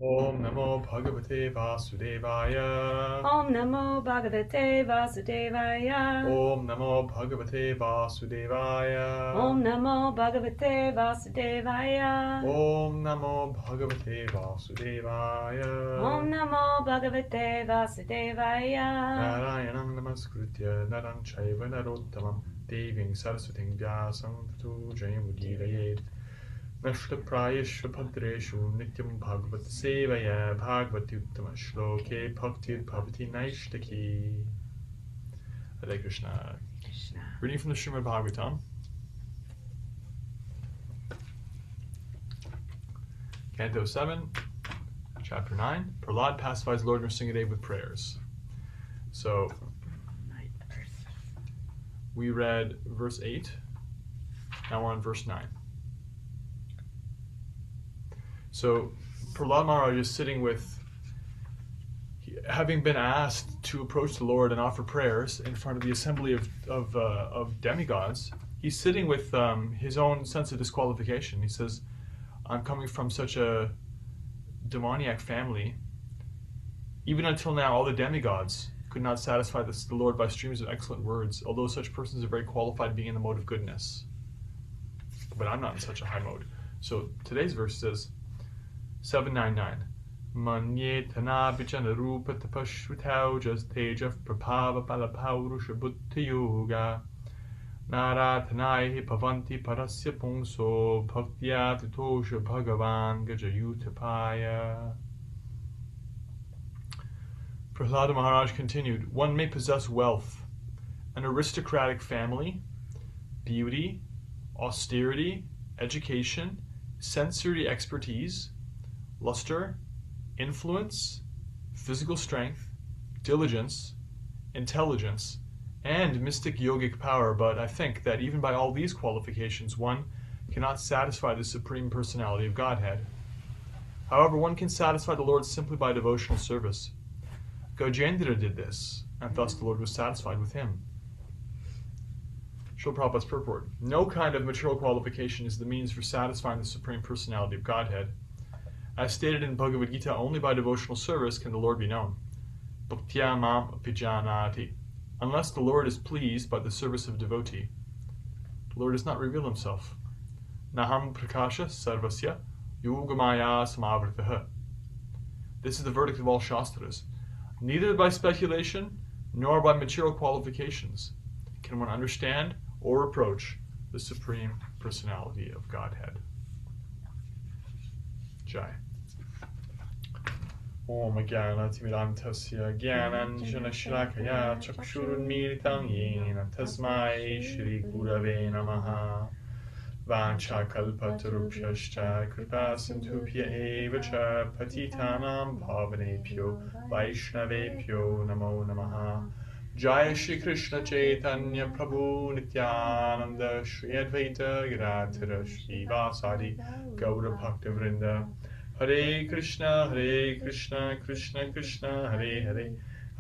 Om Namo Bhagavate Vasudevaya. Om Namo Bhagavate Vasudevaya. Om Namo Bhagavate Vasudevaya. Om Namo Bhagavate Vasudevaya. Om Namo Bhagavate Vasudevaya. Om Namo Bhagavate Vasudevaya. Narayanam Namaskritya Naram Chaiva Narottamam Deving Saraswating Vyasam Tato Jayamudiraye Nashtaprayashva Padreshu Nityam Bhagavat Sevaya Bhagavati Uttama Shloke Bhaktir Bhavati Naishtaki. Hare Krishna. Krishna. Reading from the Srimad Bhagavatam. Canto 7, Chapter 9. Prahlad pacifies Lord Nrsingadev with prayers. So, we read verse 8. Now we're on verse 9. So, Prahlad Maharaj is sitting with, having been asked to approach the Lord and offer prayers in front of the assembly of demigods. He's sitting with his own sense of disqualification. He says, I'm coming from such a demoniac family. Even until now, all the demigods could not satisfy the Lord by streams of excellent words, although such persons are very qualified being in the mode of goodness. But I'm not in such a high mode. So today's verse says, 799. Manye tana vichana rupa tapashvitau jas tejaf prabhava palapaurusha buddha yoga. Naratanai pavanti parasya pungso bhaktya titosha bhagavan gajayutapaya. Prahlada Maharaj continued, one may possess wealth, an aristocratic family, beauty, austerity, education, sensory expertise, luster, influence, physical strength, diligence, intelligence, and mystic yogic power, but I think that even by all these qualifications, one cannot satisfy the Supreme Personality of Godhead. However, one can satisfy the Lord simply by devotional service. Gajendra did this, and thus the Lord was satisfied with him. Srila Prabhupada's purport. No kind of material qualification is the means for satisfying the Supreme Personality of Godhead. As stated in Bhagavad Gita, only by devotional service can the Lord be known. Bhaktya mam apijanati. Unless the Lord is pleased by the service of devotee, the Lord does not reveal himself. Naham prakasha sarvasya yogamaya samavritaha. This is the verdict of all Shastras. Neither by speculation nor by material qualifications can one understand or approach the Supreme Personality of Godhead. Jai. Om Jnanatimirantasya Jnananjanashlakaya Chakshurunmilitam Yena Tasmai Shri Gurave Namaha Vanchakalpatarubhyascha Kripasindhubhya Eva Cha Patitanam Pavanebhyo Vaishnavebhyo Namo Namaha. Jai Shri Krishna Chaitanya Prabhu Nityananda Shri Advaita Gadadhara Shri Vasadi Gaura Bhakta Vrinda. Hare Krishna, Krishna Krishna, Hare Hare,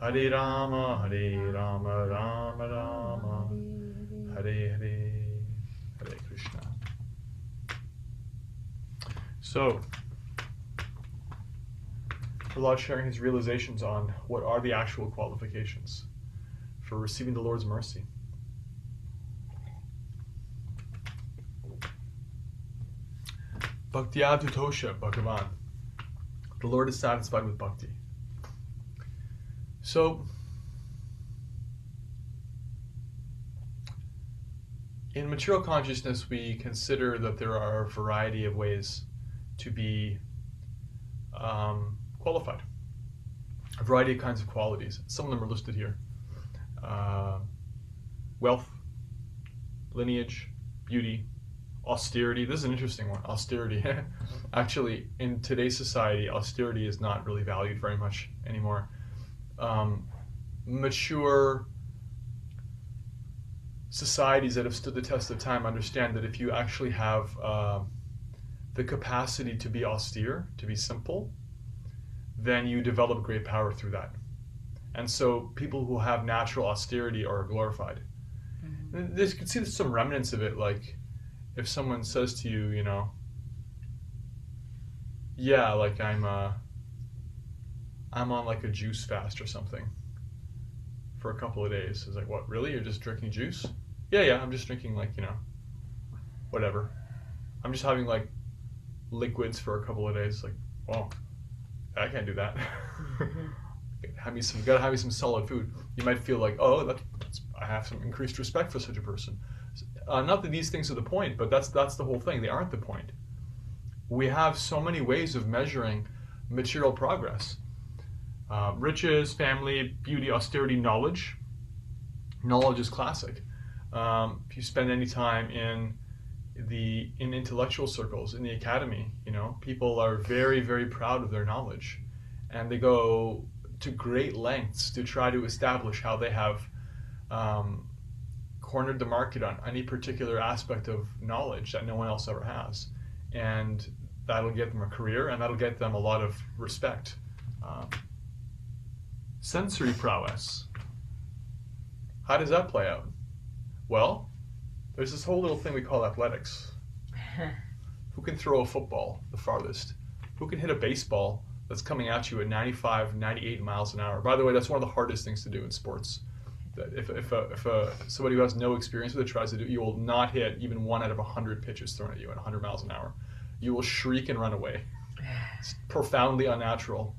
Hare Rama, Rama Rama, Hare Hare, Hare Krishna. So, Prahlad sharing his realizations on what are the actual qualifications for receiving the Lord's mercy. Bhaktya tutosha Bhagavan. The Lord is satisfied with bhakti. So, in material consciousness, we consider that there are a variety of ways to be qualified. A variety of kinds of qualities. Some of them are listed here. Wealth, lineage, beauty, austerity. This is an interesting one. Austerity. Actually, in today's society, austerity is not really valued very much anymore. Mature societies that have stood the test of time understand that if you actually have the capacity to be austere, to be simple, then you develop great power through that. And so people who have natural austerity are glorified. Mm-hmm. You can see some remnants of it, like if someone says to you, yeah, like I'm I'm on like a juice fast or something for a couple of days. It's like, what, really? You're just drinking juice? Yeah, I'm just drinking like, whatever. I'm just having like liquids for a couple of days. Like, well, I can't do that. Gotta have me some solid food. You might feel like, oh, I have some increased respect for such a person. Not that these things are the point, but that's the whole thing. They aren't the point. We have so many ways of measuring material progress. Riches, family, beauty, austerity, knowledge. Knowledge is classic. If you spend any time in intellectual circles, in the academy, people are very, very proud of their knowledge, and they go to great lengths to try to establish how they have cornered the market on any particular aspect of knowledge that no one else ever has, and that'll get them a career, and that'll get them a lot of respect. Sensory prowess. How does that play out? Well, there's this whole little thing we call athletics. Who can throw a football the farthest? Who can hit a baseball that's coming at you at 95, 98 miles an hour? By the way, that's one of the hardest things to do in sports. If somebody who has no experience with it tries to do it, you will not hit even 1 out of 100 pitches thrown at you at 100 miles an hour. You will shriek and run away. It's profoundly unnatural.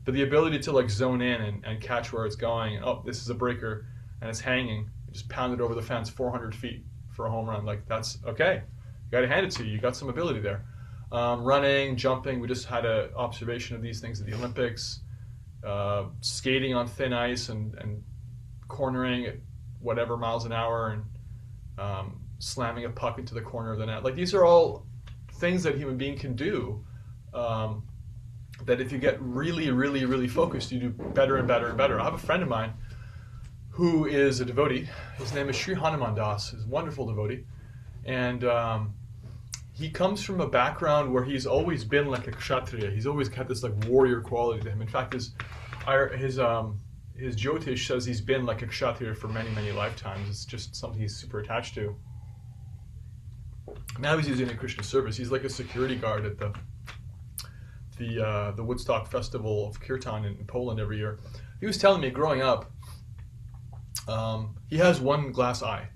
But the ability to like zone in and catch where it's going, and, oh, this is a breaker, and it's hanging, you just pound it over the fence 400 feet for a home run. Like, that's okay. You got to hand it to you. You got some ability there. Running, jumping. We just had an observation of these things at the Olympics. Skating on thin ice and cornering at whatever miles an hour, and slamming a puck into the corner of the net. Like, these are all things that a human being can do. That if you get really, really, really focused, you do better and better and better. I have a friend of mine who is a devotee. His name is Sri Hanuman Das. He's a wonderful devotee. And he comes from a background where he's always been like a kshatriya. He's always had this like warrior quality to him. In fact, his Jyotish says he's been like a kshatriya for many, many lifetimes. It's just something he's super attached to. Now he's using it in Krishna service. He's like a security guard at the Woodstock Festival of Kirtan in Poland every year. He was telling me growing up, he has one glass eye,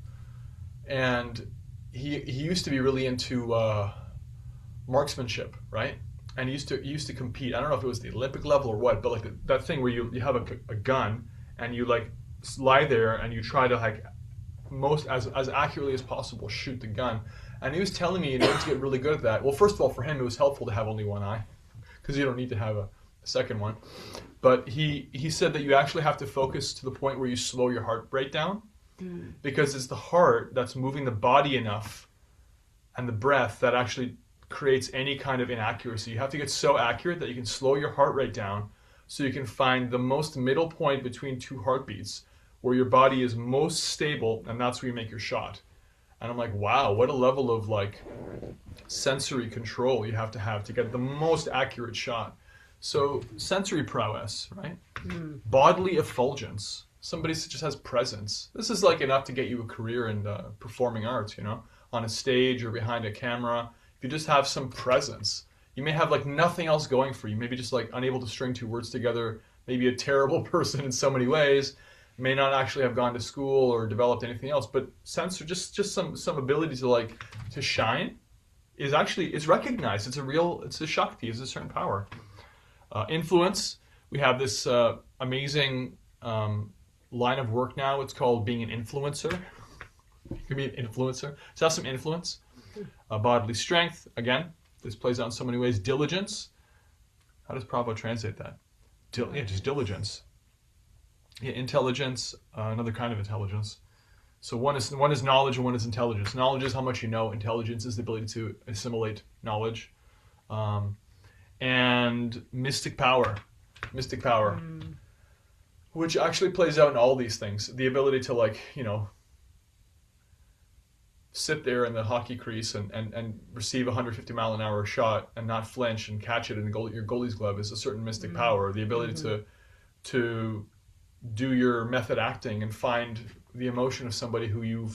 and he used to be really into marksmanship, right? And he used to compete. I don't know if it was the Olympic level or what, but like that thing where you have a gun and you like lie there and you try to like as accurately as possible shoot the gun. And he was telling me in order to get really good at that, well, first of all, for him it was helpful to have only one eye, because you don't need to have a second one. But he said that you actually have to focus to the point where you slow your heart rate down, because it's the heart that's moving the body enough and the breath that actually creates any kind of inaccuracy. You have to get so accurate that you can slow your heart rate down so you can find the most middle point between two heartbeats where your body is most stable, and that's where you make your shot. And I'm like, wow, what a level of like sensory control you have to get the most accurate shot. So sensory prowess, right? Bodily effulgence. Somebody just has presence. This is like enough to get you a career in performing arts, on a stage or behind a camera. If you just have some presence, you may have like nothing else going for you. Maybe just like unable to string two words together. Maybe a terrible person in so many ways. May not actually have gone to school or developed anything else, but just some ability to shine is recognized. It's a shakti, it's a certain power. Influence. We have this amazing line of work now. It's called being an influencer. You can be an influencer. So have some influence. Bodily strength. Again, this plays out in so many ways. Diligence. How does Prabhupada translate that? Just diligence. Intelligence, another kind of intelligence. So one is knowledge and one is intelligence. Knowledge is how much you know. Intelligence is the ability to assimilate knowledge. And mystic power, which actually plays out in all these things. The ability to sit there in the hockey crease and receive a 150-mile-an-hour shot and not flinch and catch it in your goalie's glove is a certain mystic power. The ability to do your method acting and find the emotion of somebody who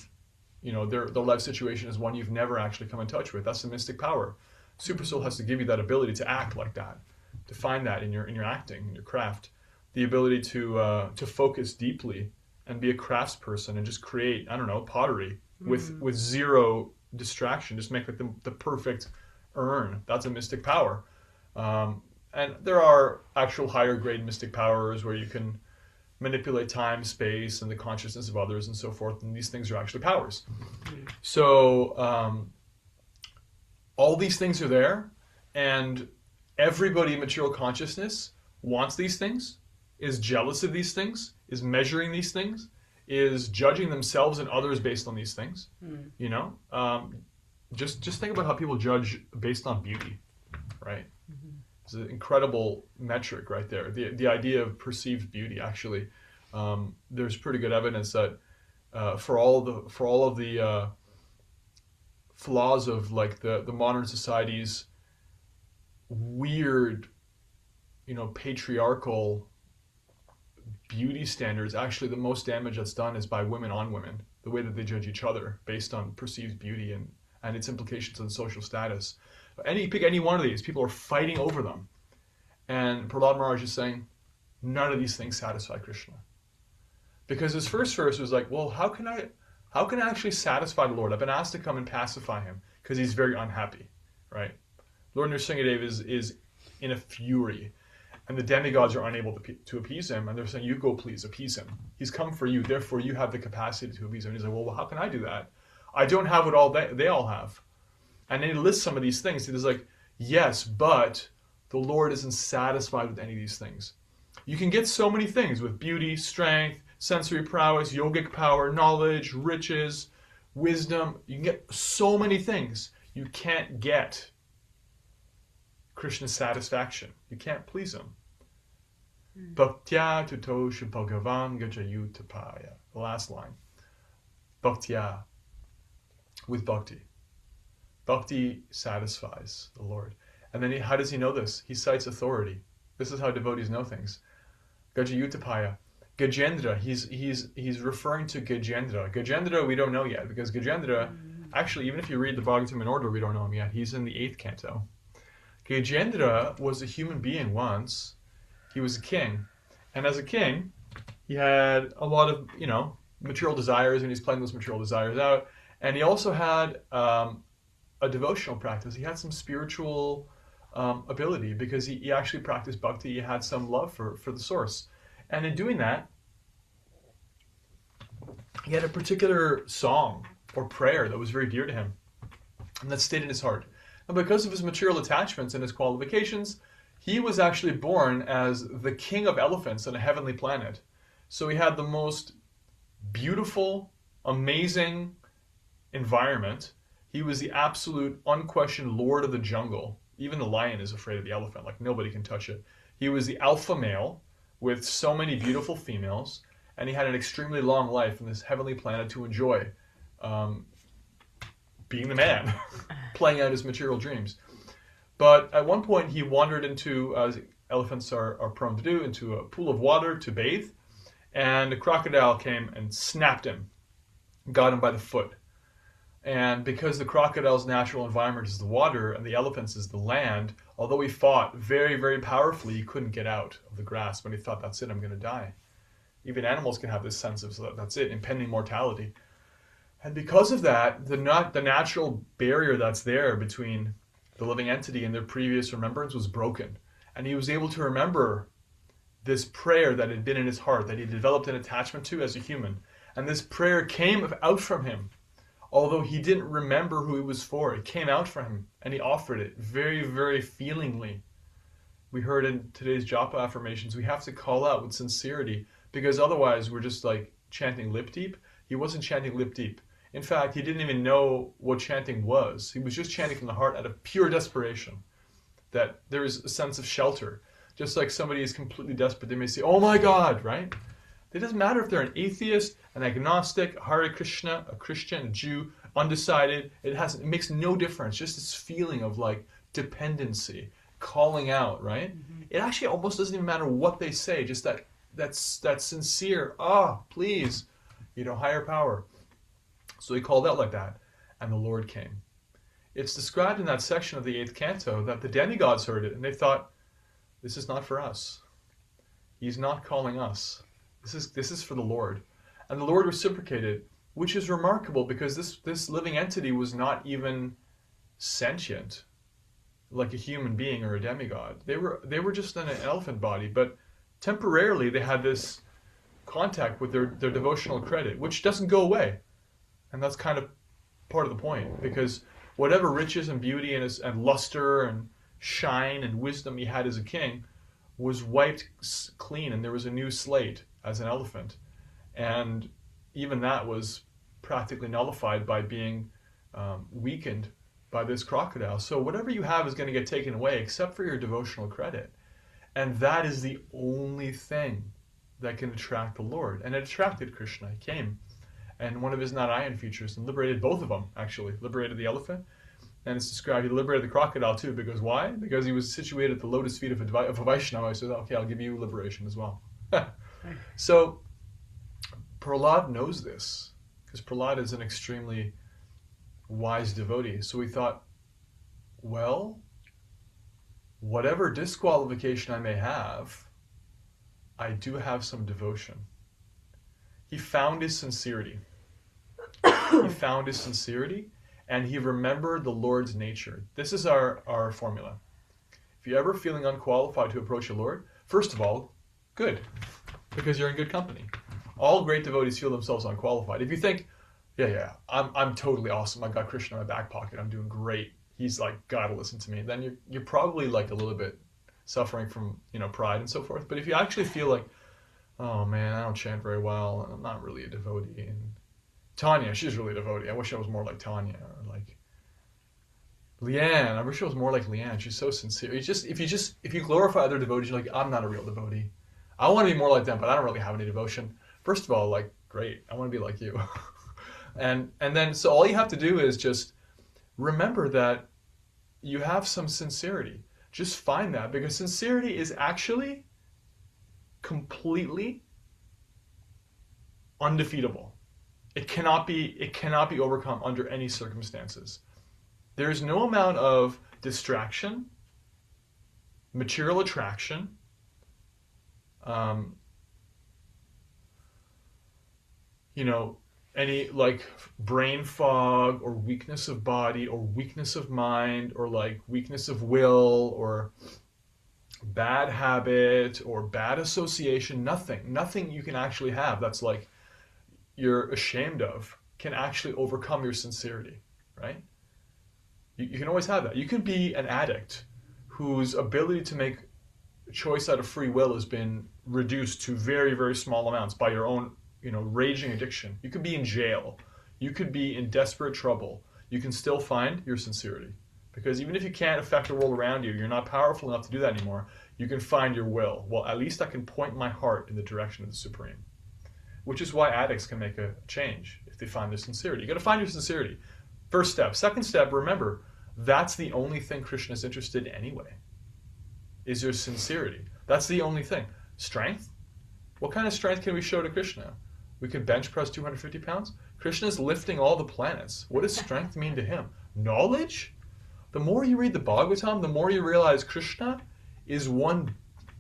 their life situation is one you've never actually come in touch with. That's the mystic power. Super Soul has to give you that ability to act like that. to find that in your acting, in your craft, the ability to focus deeply and be a craftsperson and just create, I don't know, pottery with zero distraction, just make like the perfect urn. That's a mystic power. And there are actual higher grade mystic powers where you can manipulate time, space, and the consciousness of others and so forth, and these things are actually powers. So all these things are there, and everybody in material consciousness wants these things, is jealous of these things, is measuring these things, is judging themselves and others based on these things. You know, just think about how people judge based on beauty, right? It's an incredible metric right there. The idea of perceived beauty, actually, there's pretty good evidence that for all of the flaws of like the modern society's weird, you know, patriarchal beauty standards, actually the most damage that's done is by women on women, the way that they judge each other based on perceived beauty and its implications on social status. Pick any one of these, people are fighting over them. And Prahlad Maharaj is saying, none of these things satisfy Krishna. Because his first verse was like, well, how can I actually satisfy the Lord? I've been asked to come and pacify him because he's very unhappy, right? Lord Nrsingadev is in a fury, and the demigods are unable to appease him, and they're saying, you go please appease him. He's come for you, therefore you have the capacity to appease him. And he's like, well, how can I do that? I don't have what all they all have. And then he lists some of these things. He's like, yes, but the Lord isn't satisfied with any of these things. You can get so many things with beauty, strength, sensory prowess, yogic power, knowledge, riches, wisdom. You can get so many things. You can't get Krishna's satisfaction. You can't please him. Bhaktya tutosha bhagavan gajayutapaya. The last line. Bhaktya. With bhakti. Bhakti satisfies the Lord. And then how does he know this? He cites authority. This is how devotees know things. Gajayutapaya. Gajendra, he's referring to Gajendra. Gajendra we don't know yet, because Gajendra, actually, even if you read the Bhagavatam in order, we don't know him yet. He's in the 8th canto. Gajendra was a human being once. He was a king. And as a king, he had a lot of, you know, material desires, and he's playing those material desires out. And he also had a devotional practice. He had some spiritual ability, because he actually practiced bhakti. He had some love for the source. And in doing that, he had a particular song or prayer that was very dear to him, and that stayed in his heart. And because of his material attachments and his qualifications, he was actually born as the king of elephants on a heavenly planet. So he had the most beautiful, amazing environment. He was the absolute, unquestioned lord of the jungle. Even the lion is afraid of the elephant. Like, nobody can touch it. He was the alpha male with so many beautiful females, and he had an extremely long life on this heavenly planet to enjoy being the man, playing out his material dreams. But at one point he wandered into, as elephants are prone to do, into a pool of water to bathe, and a crocodile came and snapped him, got him by the foot. And because the crocodile's natural environment is the water and the elephant's is the land, although he fought very, very powerfully, he couldn't get out of the grasp when he thought, that's it, I'm going to die. Even animals can have this sense of, so that's it, impending mortality. And because of that, the natural barrier that's there between the living entity and their previous remembrance was broken. And he was able to remember this prayer that had been in his heart, that he developed an attachment to as a human. And this prayer came out from him. Although he didn't remember who it was for, it came out from him, and he offered it very, very feelingly. We heard in today's japa affirmations, we have to call out with sincerity, because otherwise we're just like chanting lip deep. He wasn't chanting lip deep. In fact, he didn't even know what chanting was. He was just chanting from the heart out of pure desperation, that there is a sense of shelter. Just like somebody is completely desperate, they may say, oh my God, right? It doesn't matter if they're an atheist, an agnostic, a Hare Krishna, a Christian, a Jew, undecided. It makes no difference. Just this feeling of like dependency, calling out, right? Mm-hmm. It actually almost doesn't even matter what they say. Just that sincere, please, higher power. So he called out like that, and the Lord came. It's described in that section of the 8th canto that the demigods heard it, and they thought, This is not for us. He's not calling us. This is for the Lord. And the Lord reciprocated, which is remarkable because this living entity was not even sentient, like a human being or a demigod. They were just in an elephant body, but temporarily they had this contact with their devotional credit, which doesn't go away. And that's kind of part of the point, because whatever riches and beauty and luster and shine and wisdom he had as a king was wiped clean, and there was a new slate as an elephant. And even that was practically nullified by being weakened by this crocodile. So whatever you have is going to get taken away except for your devotional credit. And that is the only thing that can attract the Lord. And it attracted Krishna. He came, and one of his Narayan features, and liberated both of them, actually. Liberated the elephant, and it's described, he liberated the crocodile too, because why? Because he was situated at the lotus feet of a Vaishnava. So okay, I'll give you liberation as well. So Prahlad knows this, because Prahlad is an extremely wise devotee. So he thought, well, whatever disqualification I may have, I do have some devotion. He found his sincerity. He found his sincerity, and he remembered the Lord's nature. This is our formula. If you're ever feeling unqualified to approach the Lord, first of all, good, because you're in good company. All great devotees feel themselves unqualified. If you think, I'm totally awesome, I got Krishna in my back pocket, I'm doing great, he's like, gotta listen to me, then you're probably like a little bit suffering from pride and so forth. But if you actually feel like, oh man, I don't chant very well, and I'm not really a devotee, and Tanya, she's really a devotee, I wish I was more like Tanya, or like Leanne, I wish I was more like Leanne, she's so sincere. If you glorify other devotees, you're like, I'm not a real devotee, I want to be more like them, but I don't really have any devotion. First of all, like, great, I want to be like you. and then, so all you have to do is just remember that you have some sincerity. Just find that, because sincerity is actually completely undefeatable. It cannot be overcome under any circumstances. There's no amount of distraction, material attraction, any like brain fog or weakness of body or weakness of mind or like weakness of will or bad habit or bad association. Nothing you can actually have that's like you're ashamed of can actually overcome your sincerity, right? You can always have that. You can be an addict whose ability to make a choice out of free will has been reduced to very, very small amounts by your own raging addiction. You could be in jail. You could be in desperate trouble. You can still find your sincerity. Because even if you can't affect the world around you, you're not powerful enough to do that anymore, you can find your will. Well, at least I can point my heart in the direction of the Supreme. Which is why addicts can make a change if they find their sincerity. You got to find your sincerity. First step. Second step, remember, that's the only thing Krishna is interested in anyway, is your sincerity. That's the only thing. Strength? What kind of strength can we show to Krishna? We could bench press 250 pounds? Krishna is lifting all the planets. What does strength mean to him? Knowledge? The more you read the Bhagavatam, the more you realize Krishna is 1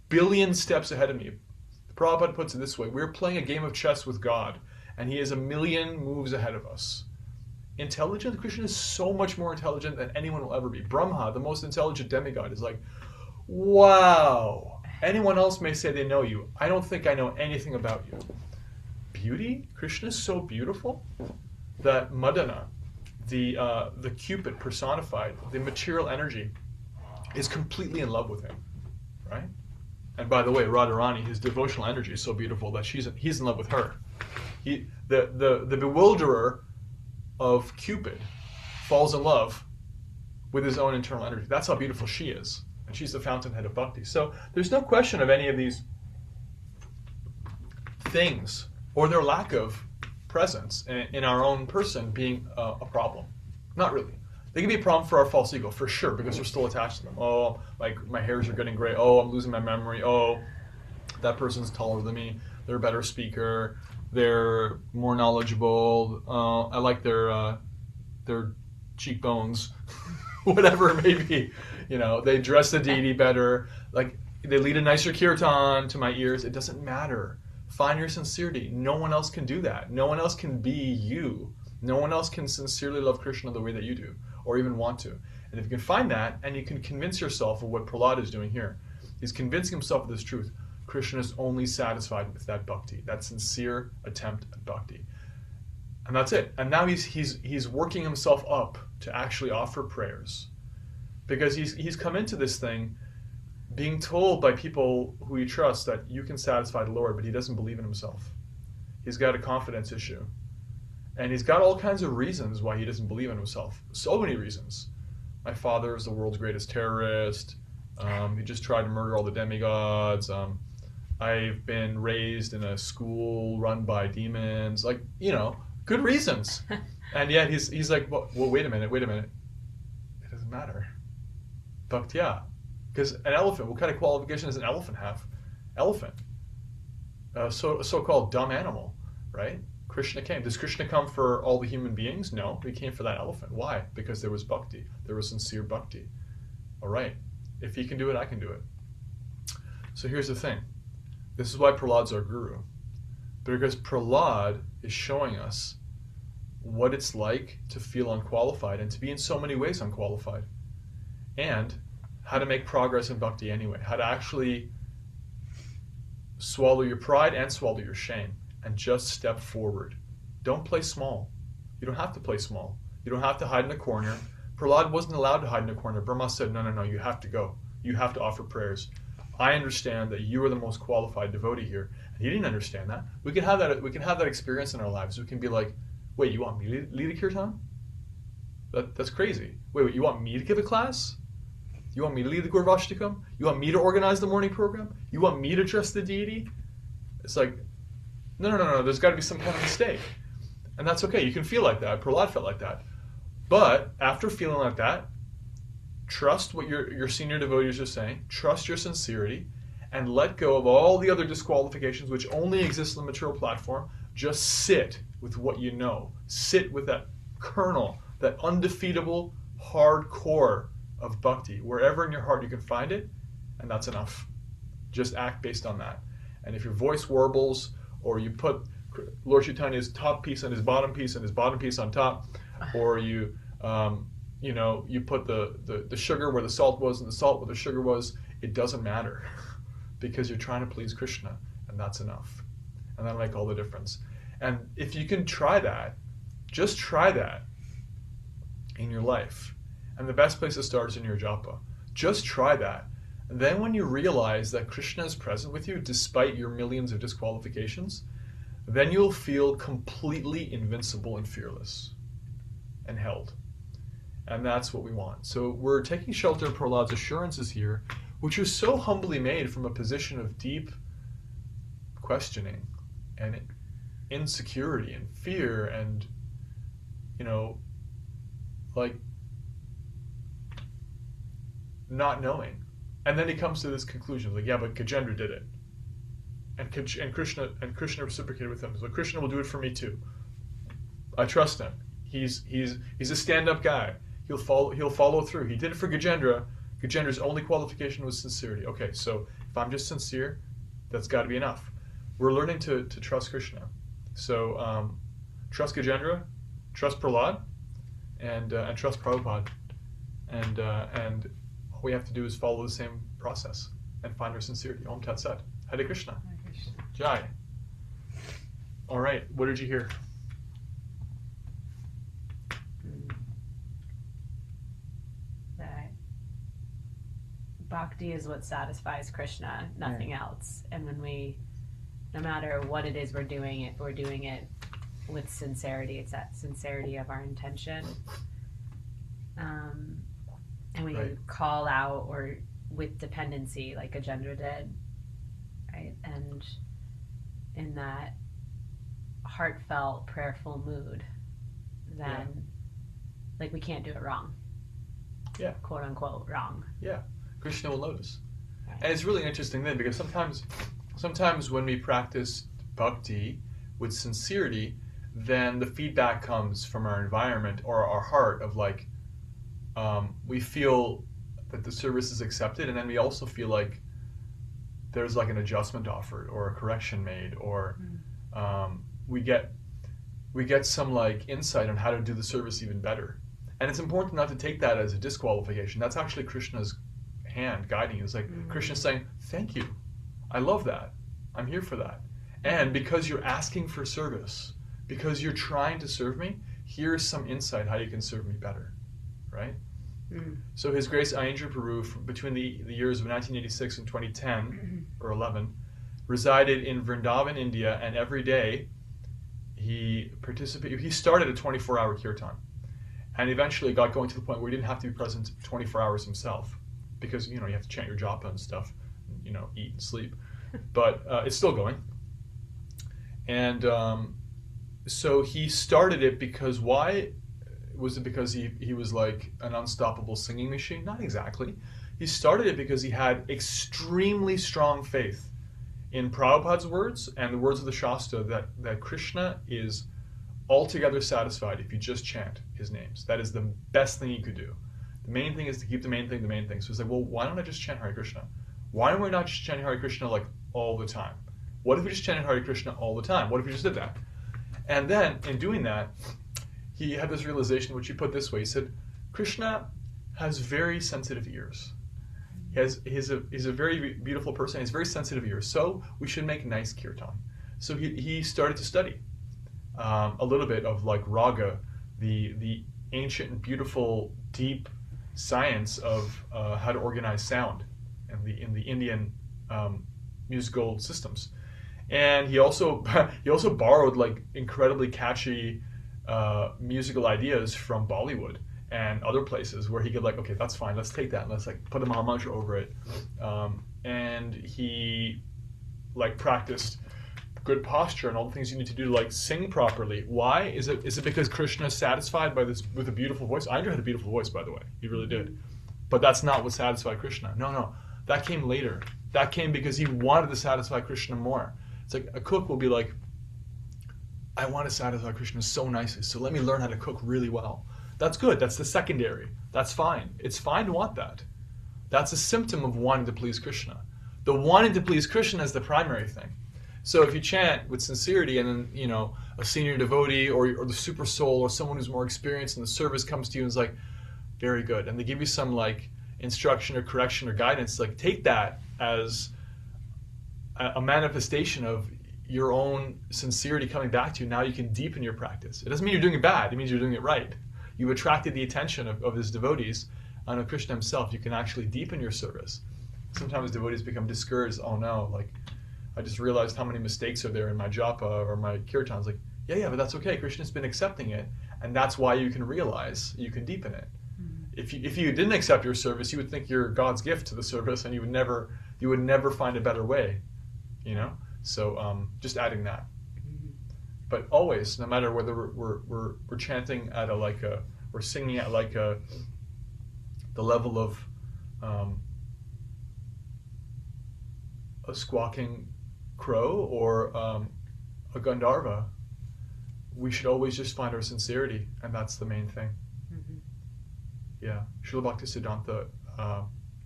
billion steps ahead of me. Prabhupada puts it this way: we're playing a game of chess with God, and he is 1 million moves ahead of us. Intelligent? Krishna is so much more intelligent than anyone will ever be. Brahma, the most intelligent demigod, is like, wow. Anyone else may say they know you. I don't think I know anything about you. Beauty? Krishna is so beautiful that Madana, the Cupid personified, the material energy, is completely in love with him, right? And by the way, Radharani, his devotional energy is so beautiful that he's in love with her. The bewilderer of Cupid falls in love with his own internal energy. That's how beautiful she is. And she's the fountainhead of bhakti. So there's no question of any of these things or their lack of presence in our own person being a problem. Not really. They can be a problem for our false ego, for sure, because we're still attached to them. Oh, like my hairs are getting gray. Oh, I'm losing my memory. Oh, that person's taller than me. They're a better speaker. They're more knowledgeable. I like their cheekbones. Whatever it may be. They dress the deity better. Like, they lead a nicer kirtan to my ears. It doesn't matter. Find your sincerity. No one else can do that. No one else can be you. No one else can sincerely love Krishna the way that you do, or even want to. And if you can find that, and you can convince yourself of what Prahlad is doing here, he's convincing himself of this truth. Krishna is only satisfied with that bhakti, that sincere attempt at bhakti. And that's it. And now he's working himself up to actually offer prayers. Because he's come into this thing being told by people who he trusts that you can satisfy the Lord, but he doesn't believe in himself. He's got a confidence issue. And he's got all kinds of reasons why he doesn't believe in himself. So many reasons. My father is the world's greatest terrorist. He just tried to murder all the demigods. I've been raised in a school run by demons. Like, good reasons. And yet he's like, well, wait a minute. It doesn't matter. Bhaktiya. Because an elephant, what kind of qualification does an elephant have? Elephant. So-called dumb animal, right? Krishna came. Does Krishna come for all the human beings? No, he came for that elephant. Why? Because there was bhakti. There was sincere bhakti. All right. If he can do it, I can do it. So here's the thing. This is why Prahlad's our guru. Because Prahlad is showing us what it's like to feel unqualified and to be in so many ways unqualified. And how to make progress in bhakti anyway. How to actually swallow your pride and swallow your shame and just step forward. Don't play small. You don't have to play small. You don't have to hide in a corner. Prahlad wasn't allowed to hide in a corner. Brahma said, no, you have to go. You have to offer prayers. I understand that you are the most qualified devotee here. And he didn't understand that. We can have that experience in our lives. We can be like, wait, you want me to lead a kirtan? That's crazy. Wait, you want me to give a class? You want me to lead the Gurvashtakam? You want me to organize the morning program? You want me to trust the deity? It's like, no, there's got to be some kind of mistake. And that's okay. You can feel like that. Prahlad felt like that. But after feeling like that, trust what your senior devotees are saying, trust your sincerity, and let go of all the other disqualifications which only exist on the material platform. Just sit with what you know. Sit with that kernel, that undefeatable hardcore of bhakti. Wherever in your heart you can find it, and that's enough. Just act based on that. And if your voice warbles, or you put Lord Chaitanya's top piece on his bottom piece and his bottom piece on top, or you put the sugar where the salt was and the salt where the sugar was, it doesn't matter. Because you're trying to please Krishna, and that's enough. And that'll make all the difference. And if you can try that, just try that in your life. And the best place to start is in your japa. Just try that. And then when you realize that Krishna is present with you despite your millions of disqualifications, then you'll feel completely invincible and fearless and held. And that's what we want. So we're taking shelter of Prahlad's assurances here, which are so humbly made from a position of deep questioning and insecurity and fear and, not knowing. And then he comes to this conclusion, like, yeah, but Gajendra did it. And Krishna reciprocated with him. So Krishna will do it for me too. I trust him. He's a stand-up guy. He'll follow through. He did it for Gajendra. Gajendra's only qualification was sincerity. Okay, so if I'm just sincere, that's got to be enough. We're learning to trust Krishna. So trust Gajendra, trust Prahlad, and trust Prabhupada. And all we have to do is follow the same process and find our sincerity. Om Tat Sat. Hare Krishna. Hare Krishna. Jai. All right, what did you hear? That bhakti is what satisfies Krishna, nothing else. And when no matter what it is we're doing it with sincerity. It's that sincerity of our intention. And when you call out or with dependency, like Gajendra did, right? And in that heartfelt, prayerful mood, then like we can't do it wrong. Yeah. Quote unquote wrong. Yeah. Krishna will notice. Right. And it's really interesting then, because sometimes when we practice bhakti with sincerity, then the feedback comes from our environment or our heart of like, we feel that the service is accepted, and then we also feel like there's like an adjustment offered or a correction made, or we get some like insight on how to do the service even better. And it's important not to take that as a disqualification. That's actually Krishna's hand guiding you. It's like Krishna's saying, thank you. I love that. I'm here for that. And because you're asking for service, because you're trying to serve me, here's some insight how you can serve me better, right? So His Grace Ayendra Peru, between the years of 1986 and 2010 or 11, resided in Vrindavan, India, and every day he participated. He started a 24-hour kirtan, and eventually got going to the point where he didn't have to be present 24 hours himself, because you have to chant your japa and stuff, eat and sleep, but it's still going. And so he started it because why? Was it because he was like an unstoppable singing machine? Not exactly. He started it because he had extremely strong faith in Prabhupada's words and the words of the Shastra that Krishna is altogether satisfied if you just chant his names. That is the best thing you could do. The main thing is to keep the main thing the main thing. So he's like, well, why don't I just chant Hare Krishna? Why am I not just chanting Hare Krishna like all the time? What if we just chanted Hare Krishna all the time? What if we just did that? And then in doing that, he had this realization, which he put this way. He said, Krishna has very sensitive ears. He's a very beautiful person. He has very sensitive ears. So we should make nice kirtan. So he started to study a little bit of like raga, the ancient and beautiful, deep science of how to organize sound in the Indian musical systems. And he also borrowed like incredibly catchy musical ideas from Bollywood and other places where he could like, okay, that's fine, let's take that and let's like put a Maha Mantra over it. And he like practiced good posture and all the things you need to do to like sing properly. Why? Is it because Krishna is satisfied by this with a beautiful voice? Ayendra had a beautiful voice, by the way. He really did. But that's not what satisfied Krishna. No. That came later. That came because he wanted to satisfy Krishna more. It's like a cook will be like, I want to satisfy Krishna so nicely, so let me learn how to cook really well. That's good. That's the secondary. That's fine. It's fine to want that. That's a symptom of wanting to please Krishna. The wanting to please Krishna is the primary thing. So if you chant with sincerity and then, a senior devotee or the super soul or someone who's more experienced in the service comes to you and is like, very good. And they give you some like instruction or correction or guidance, like take that as a manifestation of your own sincerity coming back to you. Now you can deepen your practice. It doesn't mean you're doing it bad. It means you're doing it right. You've attracted the attention of his devotees, and of Krishna himself. You can actually deepen your service. Sometimes devotees become discouraged. Oh no, like I just realized how many mistakes are there in my japa or my kirtans. Like, yeah, but that's okay. Krishna's been accepting it, and that's why you can realize you can deepen it. Mm-hmm. If you didn't accept your service, you would think you're God's gift to the service, and you would never find a better way. So just adding that. But always, no matter whether we're chanting at we're singing at the level of a squawking crow or a Gandharva, we should always just find our sincerity, and that's the main thing. Mm-hmm. Yeah, Srila Bhaktisiddhanta,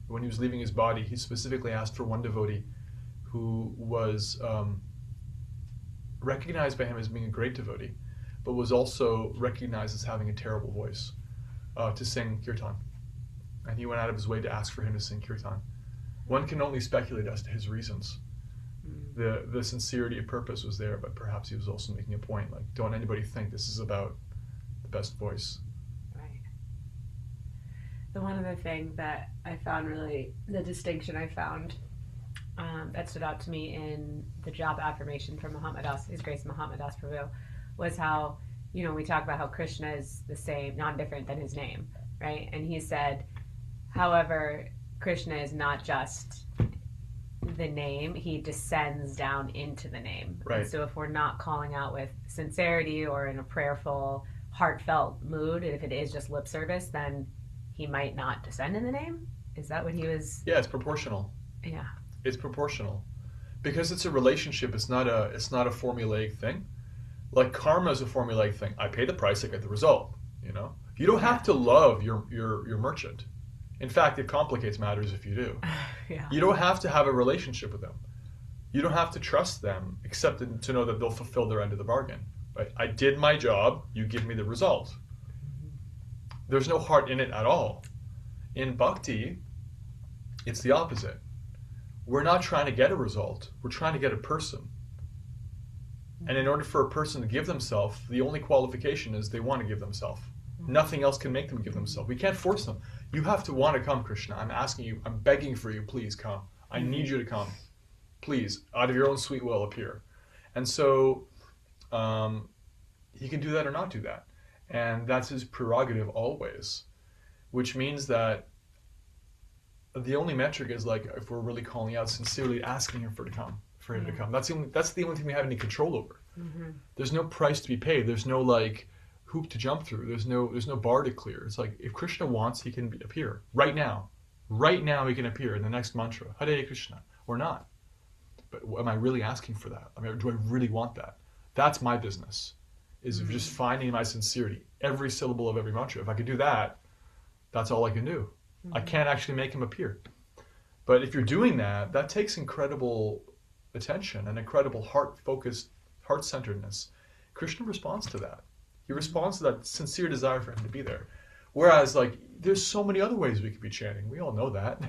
when he was leaving his body, he specifically asked for one devotee who was recognized by him as being a great devotee, but was also recognized as having a terrible voice to sing kirtan. And he went out of his way to ask for him to sing kirtan. One can only speculate as to his reasons. The sincerity of purpose was there, but perhaps he was also making a point, like, don't anybody think this is about the best voice. Right. The one other thing that I found the distinction I found that stood out to me in the job affirmation from His Grace Mahatma Das Prabhu was how, we talk about how Krishna is the same, non-different than his name, right? And he said, however, Krishna is not just the name, he descends down into the name. Right. And so if we're not calling out with sincerity or in a prayerful, heartfelt mood, if it is just lip service, then he might not descend in the name? Is that what he was? Yeah, it's proportional. Yeah. It's proportional. Because it's a relationship, it's not a formulaic thing. Like karma is a formulaic thing. I pay the price, I get the result. You don't have to love your merchant. In fact, it complicates matters if you do. Yeah. You don't have to have a relationship with them. You don't have to trust them, except to know that they'll fulfill their end of the bargain. Right? I did my job, you give me the result. There's no heart in it at all. In bhakti, it's the opposite. We're not trying to get a result, we're trying to get a person. And in order for a person to give themselves, the only qualification is they want to give themselves. Nothing else can make them give themselves. We can't force them. You have to want to come, Krishna. I'm asking you, I'm begging for you, please come. I need you to come. Please, out of your own sweet will, appear. And so he can do that or not do that. And that's his prerogative always, which means that the only metric is like if we're really calling out, sincerely asking him for him to come. That's the only thing we have any control over. There's no price to be paid. There's no like hoop to jump through. There's no bar to clear. It's like if Krishna wants, he can appear right now. Right now he can appear in the next mantra, Hare Krishna, or not. But am I really asking for that? I mean, do I really want that? That's my business, is just finding my sincerity, every syllable of every mantra. If I could do that, that's all I can do. I can't actually make him appear. But if you're doing that, that takes incredible attention and incredible heart-focused, heart-centeredness. Krishna responds to that. He responds to that sincere desire for him to be there. Whereas, like, there's so many other ways we could be chanting. We all know that.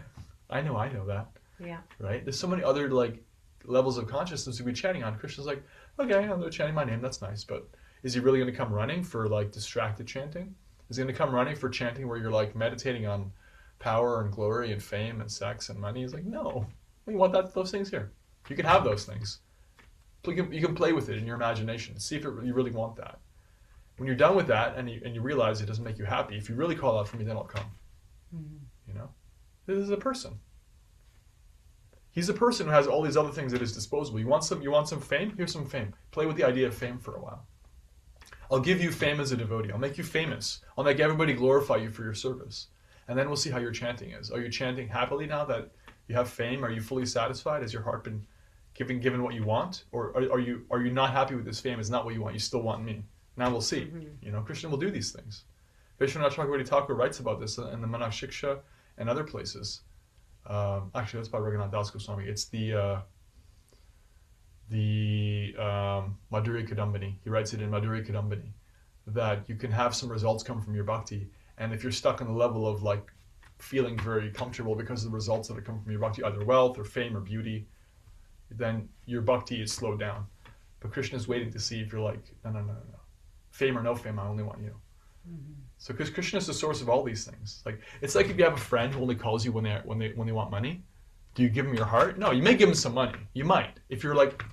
I know that. Yeah. Right? There's so many other, like, levels of consciousness we could be chanting on. Krishna's like, okay, I'm chanting my name, that's nice, but is he really going to come running for, like, distracted chanting? Is he going to come running for chanting where you're, like, meditating on power and glory and fame and sex and money? He's like, no, we want those things here. You can have those things. You can play with it in your imagination. See if you really want that. When you're done with that and you realize it doesn't make you happy, if you really call out for me, then I'll come. You know? This is a person. He's a person who has all these other things at his disposal. You want some fame? Here's some fame. Play with the idea of fame for a while. I'll give you fame as a devotee. I'll make you famous. I'll make everybody glorify you for your service. And then we'll see how your chanting is. Are you chanting happily now that you have fame? Are you fully satisfied? Has your heart been given what you want? Or are you not happy with this fame? It's not what you want. You still want me. Now we'll see. You know, Krishna will do these things. Vishwanath Chakravarti Thakur writes about this in the Manak Shiksha and other places. Actually, that's by Raghunath Das Goswami. It's the Madhuri Kadambini. He writes it in Madhuri Kadambini that you can have some results come from your bhakti, and if you're stuck on the level of like feeling very comfortable because of the results that have come from your bhakti, either wealth or fame or beauty, then your bhakti is slowed down. But Krishna is waiting to see if you're like, no. Fame or no fame, I only want you. So because Krishna is the source of all these things. Like it's like if you have a friend who only calls you when they want money, do you give him your heart? No, you may give him some money. You might. If you're like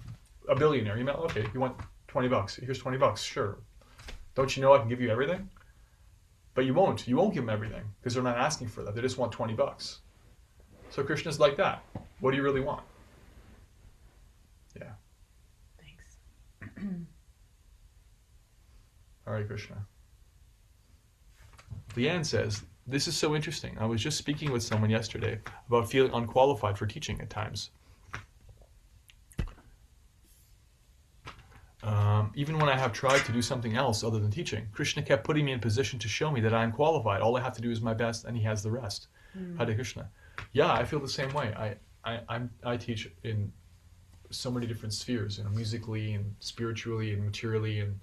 a billionaire, you might, okay, you want $20. Here's $20, sure. Don't you know I can give you everything? But you won't. You won't give them everything because they're not asking for that. They just want $20. So Krishna's like that. What do you really want? Yeah. Thanks. Hare Krishna. Leanne says, this is so interesting. I was just speaking with someone yesterday about feeling unqualified for teaching at times. Even when I have tried to do something else other than teaching, Krishna kept putting me in position to show me that I'm qualified. All I have to do is my best, and he has the rest. Hare Krishna. Yeah, I feel the same way. I teach in so many different spheres, you know, musically and spiritually and materially, and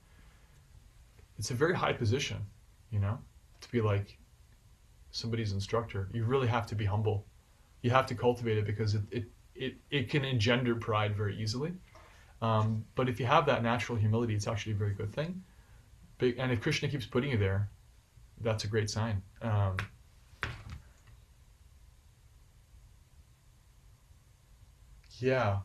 it's a very high position, you know, to be like somebody's instructor. You really have to be humble. You have to cultivate it because it can engender pride very easily. But if you have that natural humility, it's actually a very good thing. And if Krishna keeps putting you there, that's a great sign. Yeah,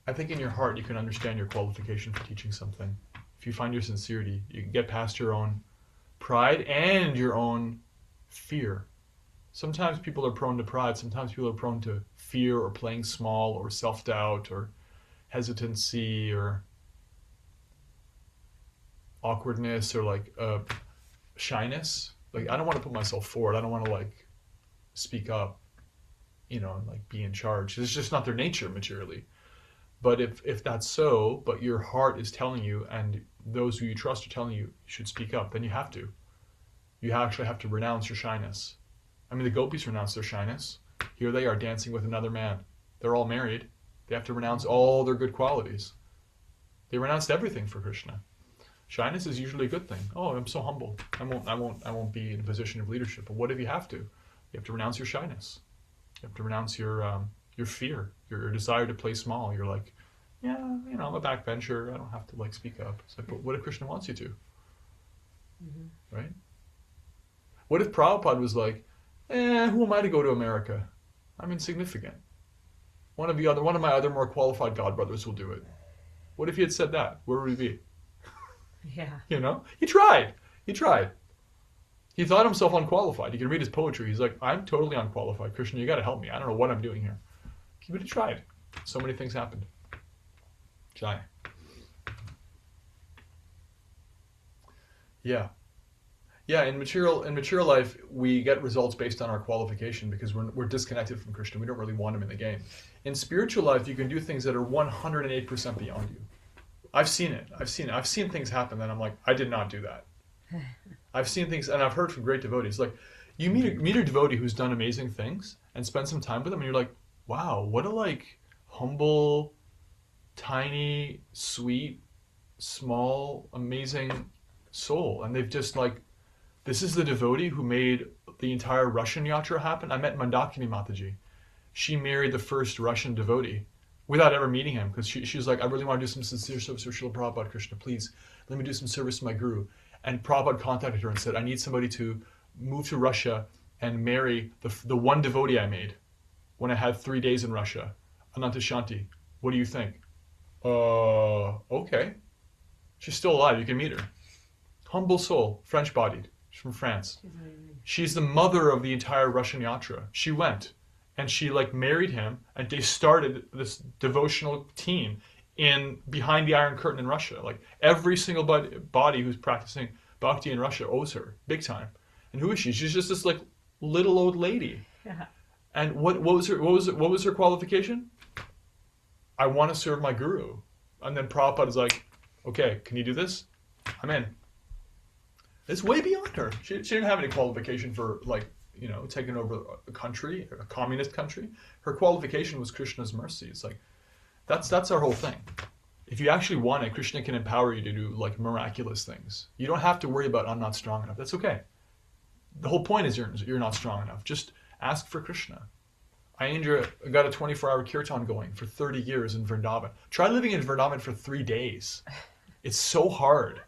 I think in your heart you can understand your qualification for teaching something. If you find your sincerity, you can get past your own pride and your own fear. Sometimes people are prone to pride, sometimes people are prone to fear or playing small or self-doubt or hesitancy or awkwardness or like shyness. Like I don't want to put myself forward. I don't want to like speak up, you know, and like be in charge. It's just not their nature materially. But if that's so, but your heart is telling you and those who you trust are telling you you should speak up, then you have to. You actually have to renounce your shyness I mean, the gopis renounce their shyness. Here they are dancing with another man. They're all married. They have to renounce all their good qualities. They renounced everything for Krishna. Shyness is usually a good thing. Oh, I'm so humble. I won't be in a position of leadership. But what if you have to? You have to renounce your shyness. You have to renounce your fear, your desire to play small. You're like, yeah, I'm a backbencher. I don't have to like speak up. It's like, but what if Krishna wants you to? Right? What if Prabhupada was like, who am I to go to America? I'm insignificant. One of my other more qualified godbrothers will do it. What if he had said that? Where would we be? Yeah. He tried. He thought himself unqualified. You can read his poetry. He's like, I'm totally unqualified. Krishna, you got to help me. I don't know what I'm doing here. But he tried. So many things happened. Jai. Yeah. Yeah, in material life, we get results based on our qualification because we're disconnected from Krishna. We don't really want him in the game. In spiritual life, you can do things that are 108% beyond you. I've seen it. I've seen things happen that I'm like, I did not do that. I've seen things, and I've heard from great devotees. Like, you meet a devotee who's done amazing things and spend some time with them, and you're like, wow, what a like humble, tiny, sweet, small, amazing soul. And they've just like, this is the devotee who made the entire Russian yatra happen. I met Mandakini Mataji. She married the first Russian devotee without ever meeting him because she was like, I really want to do some sincere service for Srila Prabhupada, Krishna. Please, let me do some service to my guru. And Prabhupada contacted her and said, I need somebody to move to Russia and marry the one devotee I made when I had 3 days in Russia, Ananta Shanti. What do you think? Okay. She's still alive. You can meet her. Humble soul, French-bodied. She's from France. She's the mother of the entire Russian yatra. She went and she like married him, and they started this devotional team in behind the Iron Curtain in Russia. Like every single body who's practicing bhakti in Russia owes her big time. And who is she? She's just this like little old lady. Yeah. And what was her qualification? I want to serve my guru. And then Prabhupada is like, okay, can you do this? I'm in. It's way beyond her. She didn't have any qualification for like, taking over a country, a communist country. Her qualification was Krishna's mercy. It's like, that's our whole thing. If you actually want it, Krishna can empower you to do like miraculous things. You don't have to worry about, I'm not strong enough. That's okay. The whole point is you're not strong enough. Just ask for Krishna. Ayendra got a 24-hour kirtan going for 30 years in Vrindavan. Try living in Vrindavan for 3 days. It's so hard.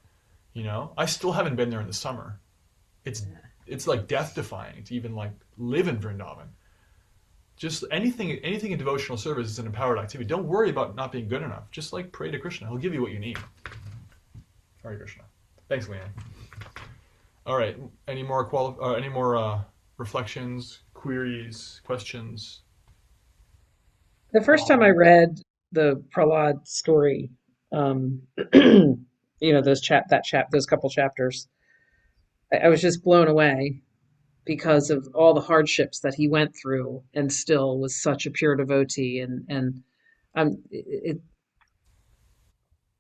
I still haven't been there in the summer. It's like death-defying to even like live in Vrindavan. Just anything in devotional service is an empowered activity. Don't worry about not being good enough. Just like pray to Krishna. He'll give you what you need. Hare Krishna. Thanks, Leanne. All right. Any more reflections, queries, questions? The first time I read the Prahlad story, those couple chapters, I was just blown away because of all the hardships that he went through and still was such a pure devotee.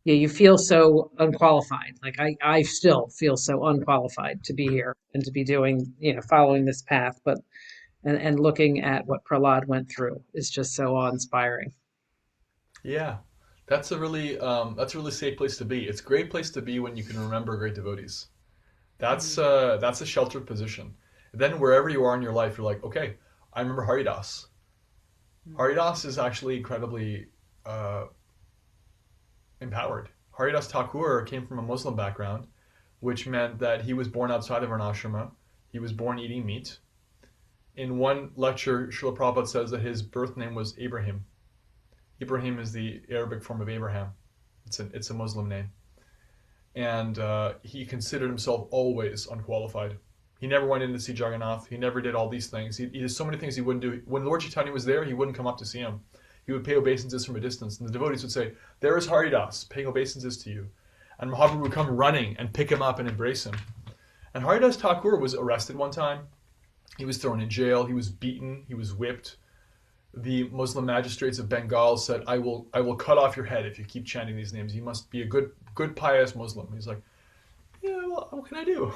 You feel so unqualified. Like I still feel so unqualified to be here and to be doing, following this path. But and looking at what Prahlad went through is just so awe-inspiring. Yeah, that's a really safe place to be. It's a great place to be when you can remember great devotees. That's a sheltered position. Then wherever you are in your life, you're like, okay, I remember Haridas. Haridas is actually incredibly empowered. Haridas Thakur came from a Muslim background, which meant that he was born outside of an ashrama. He was born eating meat. In one lecture, Srila Prabhupada says that his birth name was Ibrahim. Ibrahim is the Arabic form of Abraham. It's a Muslim name. And he considered himself always unqualified. He never went in to see Jagannath. He never did all these things. He did so many things he wouldn't do. When Lord Chaitanya was there, he wouldn't come up to see him. He would pay obeisances from a distance. And the devotees would say, there is Haridas, paying obeisances to you. And Mahaprabhu would come running and pick him up and embrace him. And Haridas Thakur was arrested one time. He was thrown in jail. He was beaten. He was whipped. The Muslim magistrates of Bengal said, I will cut off your head if you keep chanting these names. You must be a good pious Muslim. He's like, yeah, well, what can I do?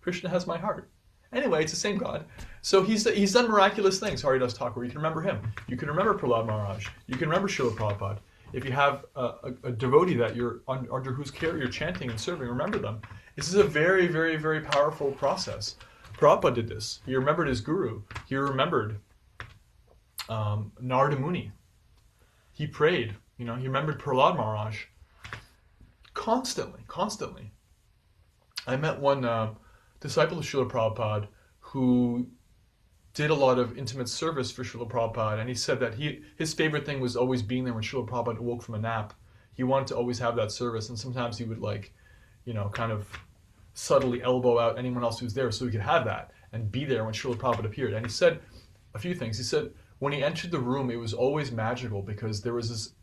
Krishna has my heart. Anyway, it's the same God. So he's done miraculous things, Haridas Thakur. You can remember him. You can remember Prahlad Maharaj. You can remember Srila Prabhupada. If you have a devotee that you're under whose care you're chanting and serving, remember them. This is a very, very, very powerful process. Prabhupada did this. He remembered his guru. He remembered Narada Muni. He prayed. He remembered Prahlad Maharaj. Constantly. I met one disciple of Srila Prabhupada who did a lot of intimate service for Srila Prabhupada, and he said that his favorite thing was always being there when Srila Prabhupada woke from a nap. He wanted to always have that service, and sometimes he would kind of subtly elbow out anyone else who's there so he could have that and be there when Srila Prabhupada appeared. And he said a few things. He said when he entered the room, it was always magical because there was this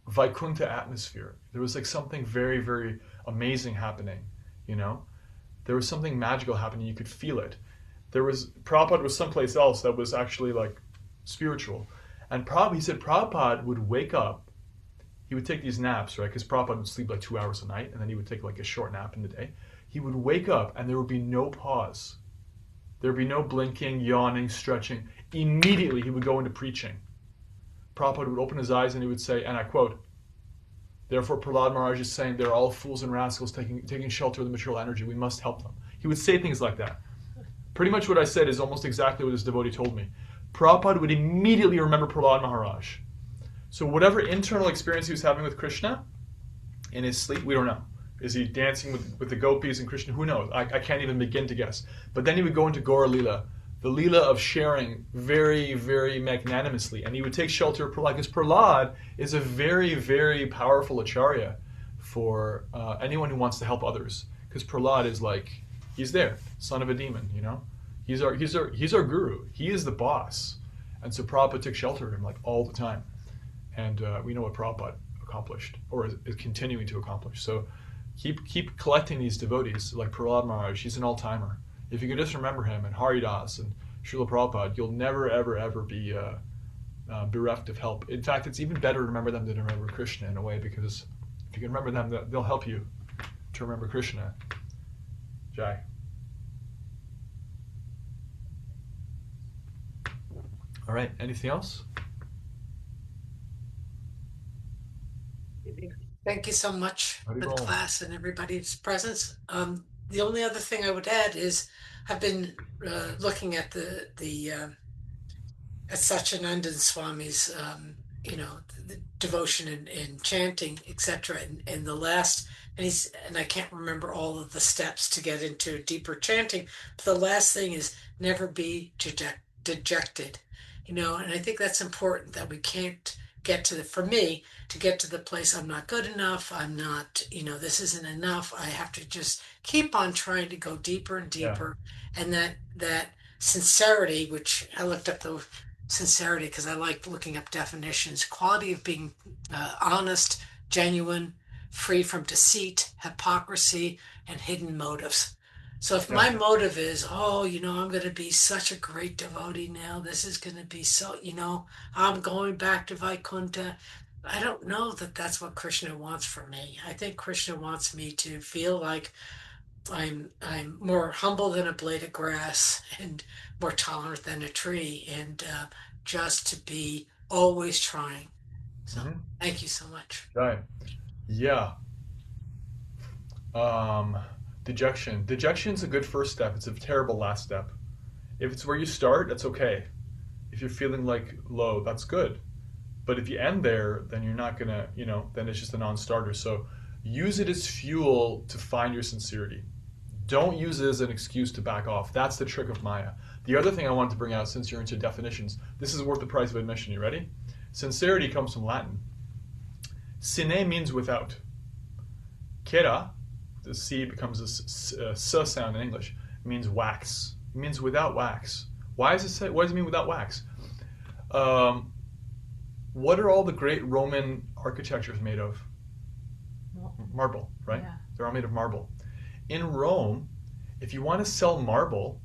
Vaikuntha atmosphere. There was like something very, very amazing happening, There was something magical happening. You could feel it. Prabhupada was someplace else that was actually like spiritual. And he said Prabhupada would wake up. He would take these naps, right? Because Prabhupada would sleep like 2 hours a night, and then he would take like a short nap in the day. He would wake up, and there would be no pause. There would be no blinking, yawning, stretching. Immediately, he would go into preaching. Prabhupada would open his eyes, and he would say, and I quote, "Therefore, Prahlad Maharaj is saying they're all fools and rascals taking shelter of the material energy. We must help them." He would say things like that. Pretty much what I said is almost exactly what this devotee told me. Prabhupada would immediately remember Prahlad Maharaj. So whatever internal experience he was having with Krishna in his sleep, we don't know. Is he dancing with the gopis and Krishna? Who knows? I can't even begin to guess. But then he would go into Gaura Lila, the Lila of sharing very, very magnanimously. And he would take shelter of Prahlad, because Prahlad is a very, very powerful acharya for anyone who wants to help others. Because Prahlad is like, he's there, son of a demon, He's our guru. He is the boss. And so Prabhupada took shelter of him like all the time. And we know what Prabhupada accomplished, or is continuing to accomplish. So keep collecting these devotees like Prahlad Maharaj. He's an all-timer. If you can just remember him and Haridas and Srila Prabhupada, you'll never, ever, ever be bereft of help. In fact, it's even better to remember them than to remember Krishna in a way, because if you can remember them, they'll help you to remember Krishna. Jai. All right, anything else? Thank you so much for the class and everybody's presence. The only other thing I would add is I've been looking at the at Satchidananda Swami's the devotion and chanting, etc. And the last, and I can't remember all of the steps to get into deeper chanting, but the last thing is never be dejected, and I think that's important, that we can't get for me to get to the place I'm not good enough, I'm not, this isn't enough, I have to just keep on trying to go deeper and deeper. Yeah. And that sincerity, which I looked up the sincerity because I like looking up definitions, quality of being honest, genuine, free from deceit, hypocrisy, and hidden motives. So if my motive is, I'm going to be such a great devotee now, this is going to be so, I'm going back to Vaikuntha, I don't know that that's what Krishna wants for me. I think Krishna wants me to feel like I'm more humble than a blade of grass and more tolerant than a tree, and just to be always trying. So Thank you so much. Right. Yeah. Dejection. Dejection's a good first step. It's a terrible last step. If it's where you start, that's okay. If you're feeling like low, that's good. But if you end there, then you're not gonna, then it's just a non-starter. So use it as fuel to find your sincerity. Don't use it as an excuse to back off. That's the trick of Maya. The other thing I wanted to bring out, since you're into definitions, this is worth the price of admission. You ready? Sincerity comes from Latin. Sine means without. Kera, the C becomes a S sound in English, means wax. It means without wax. Why does it mean without wax? What are all the great Roman architectures made of? Marble, right? Yeah. They're all made of marble. In Rome, if you want to sell marble,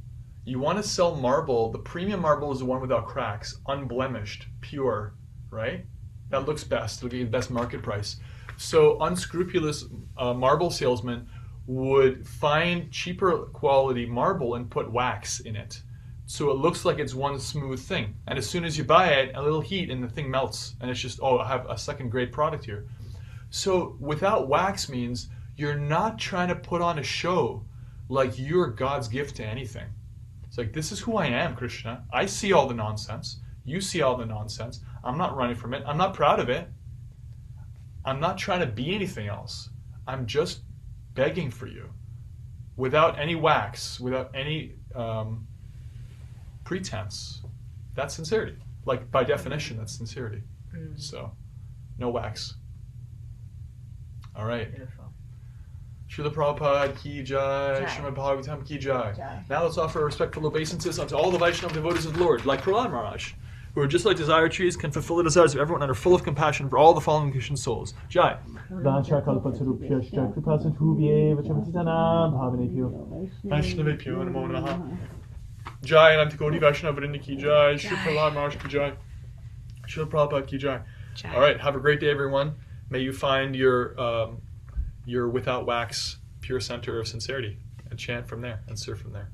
the premium marble is the one without cracks, unblemished, pure, right? That looks best. It'll get you the best market price. So unscrupulous marble salesmen would find cheaper quality marble and put wax in it. So it looks like it's one smooth thing. And as soon as you buy it, a little heat and the thing melts. And it's just, oh, I have a second grade product here. So without wax means you're not trying to put on a show like you're God's gift to anything. It's like, this is who I am, Krishna. I see all the nonsense. You see all the nonsense. I'm not running from it. I'm not proud of it. I'm not trying to be anything else. I'm just begging for you. Without any wax, without any pretense. That's sincerity. Like, by definition, that's sincerity. So, no wax. All right. Beautiful. Srila Prabhupada ki jai, Jai. Srimad Bhagavatam ki jai. Jai. Now let's offer respectful obeisances unto all the Vaishnava devotees of the Lord, like Prahlad Maharaj, who are just like desire trees, can fulfill the desires of everyone and are full of compassion for all the fallen Christian souls. Jai. Vaishnavebhyo namo namaha. Jai Anantakoti Vaishnava Vrinda ki jai, Srila Prahlad Maharaj ki jai, Srila Prabhupada ki jai. All right, have a great day, everyone. May you find your without wax pure center of sincerity and chant from there and serve from there.